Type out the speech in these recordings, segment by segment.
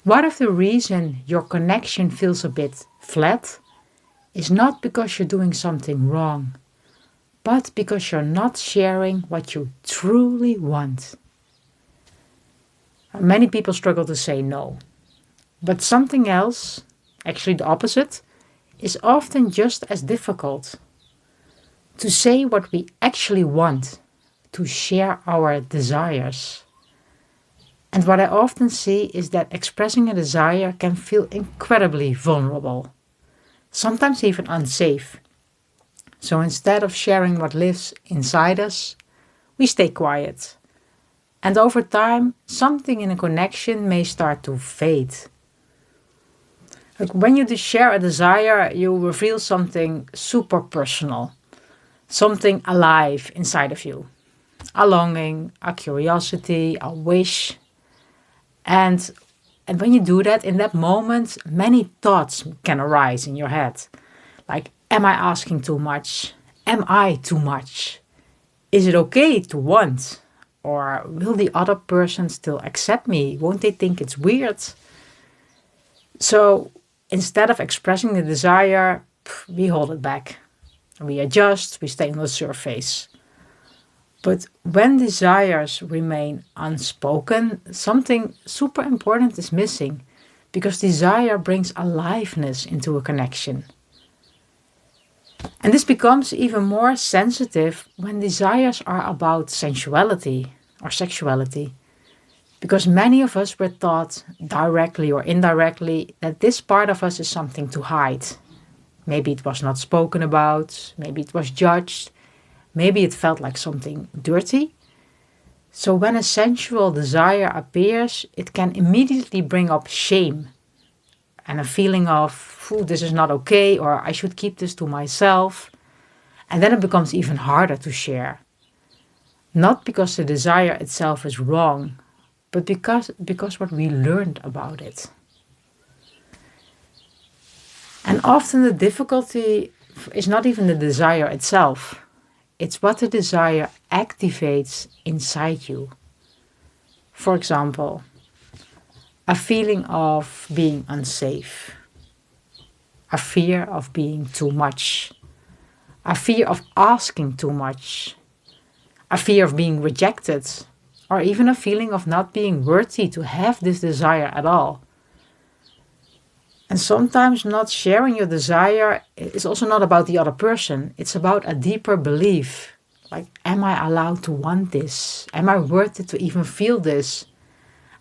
What if the reason your connection feels a bit flat is not because you're doing something wrong, but because you're not sharing what you truly want? Many people struggle to say no, but something else, actually the opposite, is often just as difficult. To say what we actually want, to share our desires. And what I often see is that expressing a desire can feel incredibly vulnerable, sometimes even unsafe. So instead of sharing what lives inside us, we stay quiet. And over time, something in a connection may start to fade. Like when you share a desire, you reveal something super personal, something alive inside of you. A longing, a curiosity, a wish. And and when you do that, in that moment, many thoughts can arise in your head. Like, am I asking too much? Am I too much? Is it okay to want? Or will the other person still accept me? Won't they think it's weird? So instead of expressing the desire, we hold it back. We adjust, we stay on the surface. But when desires remain unspoken, something super important is missing because desire brings aliveness into a connection. And this becomes even more sensitive when desires are about sensuality or sexuality. Because many of us were taught directly or indirectly that this part of us is something to hide. Maybe it was not spoken about, maybe it was judged, maybe it felt like something dirty. So when a sensual desire appears, it can immediately bring up shame and a feeling of, this is not okay, or I should keep this to myself. And then it becomes even harder to share. Not because the desire itself is wrong, but because what we learned about it. And often the difficulty is not even the desire itself. It's what the desire activates inside you. For example, a feeling of being unsafe, a fear of being too much, a fear of asking too much, a fear of being rejected, or even a feeling of not being worthy to have this desire at all. And sometimes not sharing your desire is also not about the other person. It's about a deeper belief. Like, am I allowed to want this? Am I worthy to even feel this?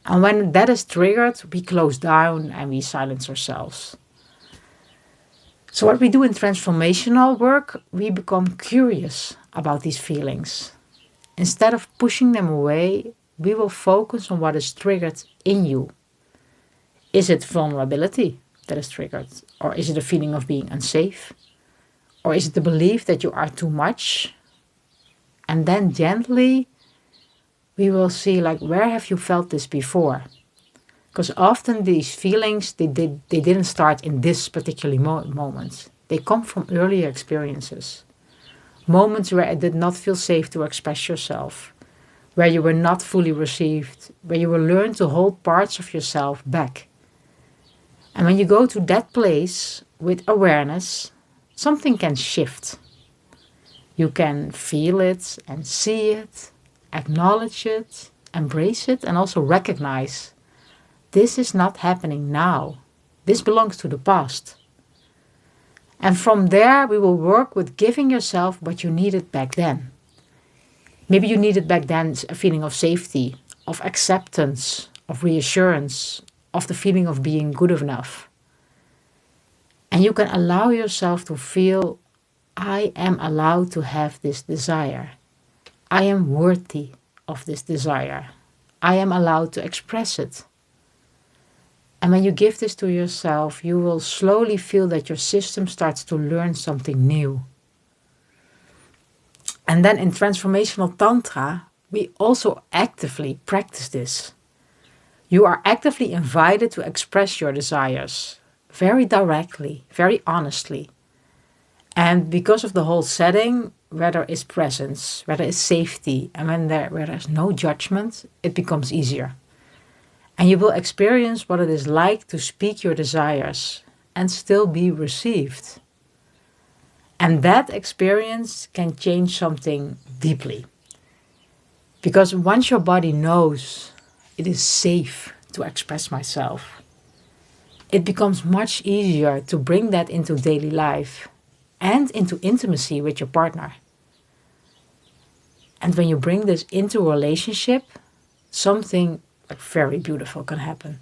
And when that is triggered, we close down and we silence ourselves. So what we do in transformational work, we become curious about these feelings. Instead of pushing them away, we will focus on what is triggered in you. Is it vulnerability that is triggered? Or is it a feeling of being unsafe? Or is it the belief that you are too much? And then gently, we will see, like, where have you felt this before? Because often these feelings, they didn't start in this particular moment. They come from earlier experiences. Moments where it did not feel safe to express yourself, where you were not fully received, where you were learned to hold parts of yourself back. And when you go to that place with awareness, something can shift. You can feel it and see it, acknowledge it, embrace it, and also recognize this is not happening now. This belongs to the past. And from there, we will work with giving yourself what you needed back then. Maybe you needed back then a feeling of safety, of acceptance, of reassurance, of the feeling of being good enough. And you can allow yourself to feel, I am allowed to have this desire. I am worthy of this desire. I am allowed to express it. And when you give this to yourself, you will slowly feel that your system starts to learn something new. And then in transformational tantra, we also actively practice this. You are actively invited to express your desires very directly, very honestly. And because of the whole setting, where there is presence, where there is safety, and where there is no judgment, it becomes easier. And you will experience what it is like to speak your desires and still be received. And that experience can change something deeply. Because once your body knows it is safe to express myself, it becomes much easier to bring that into daily life and into intimacy with your partner. And when you bring this into a relationship, something like very beautiful can happen.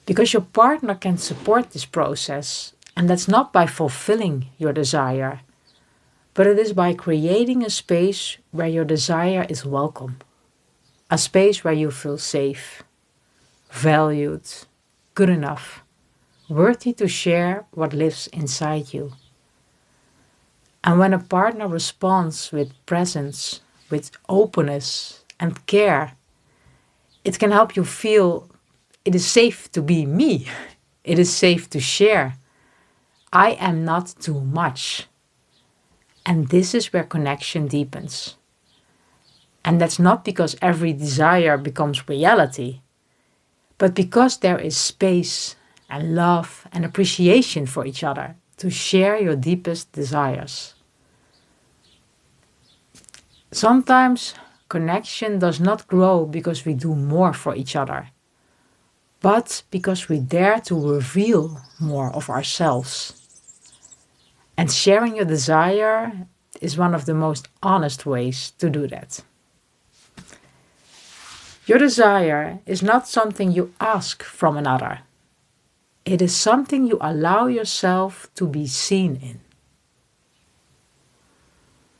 Because your partner can support this process, and that's not by fulfilling your desire, but it is by creating a space where your desire is welcome. A space where you feel safe, valued, good enough, worthy to share what lives inside you. And when a partner responds with presence, with openness and care, it can help you feel it is safe to be me. It is safe to share. I am not too much. And this is where connection deepens. And that's not because every desire becomes reality, but because there is space and love and appreciation for each other to share your deepest desires. Sometimes connection does not grow because we do more for each other, but because we dare to reveal more of ourselves. And sharing your desire is one of the most honest ways to do that. Your desire is not something you ask from another. It is something you allow yourself to be seen in.